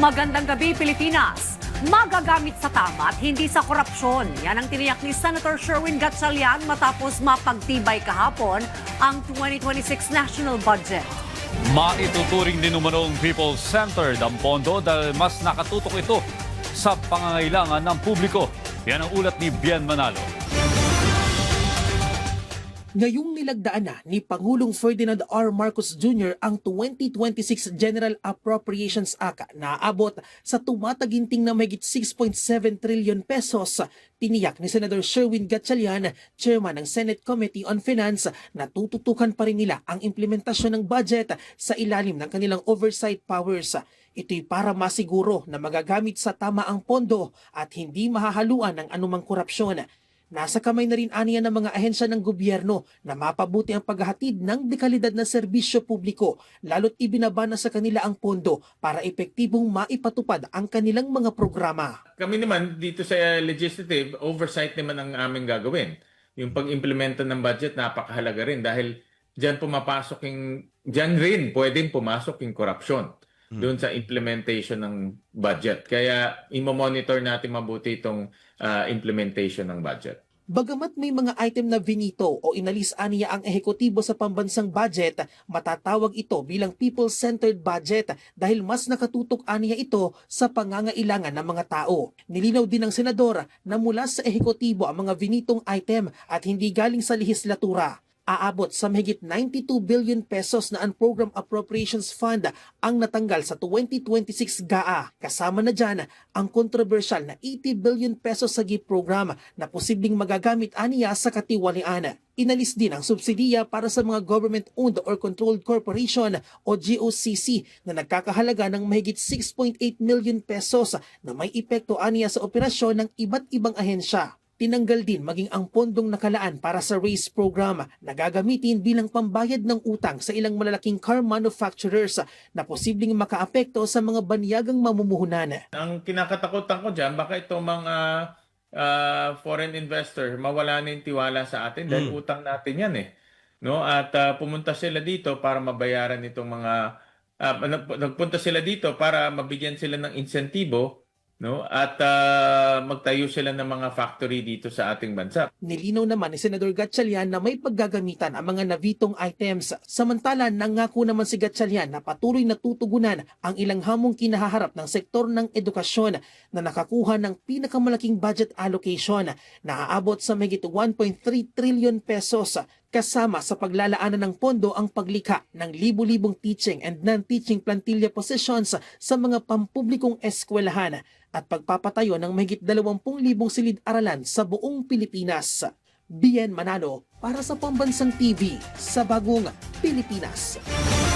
Magandang gabi, Pilipinas! Magagamit sa tama at hindi sa korupsyon. Yan ang tiniyak ni Senator Sherwin Gatchalian matapos mapagtibay kahapon ang 2026 national budget. Maituturing din umanong people-centered ang pondo dahil mas nakatutok ito sa pangangailangan ng publiko. Yan ang ulat ni Bien Manalo. Ngayong nilagdaan na ni Pangulong Ferdinand R. Marcos Jr. ang 2026 General Appropriations Act na aabot sa tumataginting na mahigit 6.7 trillion pesos, tiniyak ni Senator Sherwin Gatchalian, chairman ng Senate Committee on Finance, na tututukan pa rin nila ang implementasyon ng budget sa ilalim ng kanilang oversight powers. Ito'y para masiguro na magagamit sa tama ang pondo at hindi mahahaluan ng anumang korupsyon. Nasa kamay na rin aniya ng mga ahensya ng gobyerno na mapabuti ang paghahatid ng dekalidad na serbisyo publiko, lalo't ibinabana sa kanila ang pondo para epektibong maipatupad ang kanilang mga programa. Kami naman dito sa legislative, oversight naman ang aming gagawin. Yung pag-implemento ng budget, napakahalaga rin dahil diyan rin pwedeng pumasok yung corruption doon sa implementation ng budget. Kaya imo-monitor natin mabuti itong implementation ng budget. Bagamat may mga item na vinito o inalis aniya ang ehekutibo sa pambansang budget, matatawag ito bilang people-centered budget dahil mas nakatutok aniya ito sa pangangailangan ng mga tao. Nilinaw din ng senador na mula sa ehekutibo ang mga vinitong item at hindi galing sa lehislatura. Aabot sa mahigit 92 billion pesos na Unprogrammed Appropriations Fund ang natanggal sa 2026 GAA. Kasama na dyan ang kontrobersyal na 80 billion pesos sa GIP program na posibleng magagamit aniya sa katiwalian. Inalis din ang subsidiya para sa mga government-owned or controlled corporation o GOCC na nagkakahalaga ng mahigit 6.8 million pesos na may epekto aniya sa operasyon ng iba't ibang ahensya. Tinanggal din maging ang pondong nakalaan para sa RACE program na gagamitin bilang pambayad ng utang sa ilang malalaking car manufacturers na posibleng makaapekto sa mga banyagang mamumuhunan. Ang kinakatakutan ko dyan, baka itong mga foreign investor mawala na yung tiwala sa atin dahil utang natin yan eh. No? At pumunta sila dito para mabayaran itong mga, nagpunta sila dito para mabigyan sila ng insentibo, no? At magtayo sila ng mga factory dito sa ating bansa. Nilinaw naman ni Senador Gatchalian na may paggagamitan ang mga navitong items. Samantala, nangako naman si Gatchalian na patuloy na tutugunan ang ilang hamong kinahaharap ng sektor ng edukasyon na nakakuha ng pinakamalaking budget allocation na aabot sa mahigit 1.3 trillion pesos. Kasama sa paglalaanan ng pondo ang paglikha ng libu-libong teaching and non-teaching plantilla positions sa mga pampublikong eskwelahan at pagpapatayo ng mahigit 20,000 silid-aralan sa buong Pilipinas. Bien Manalo para sa Pambansang TV sa Bagong Pilipinas.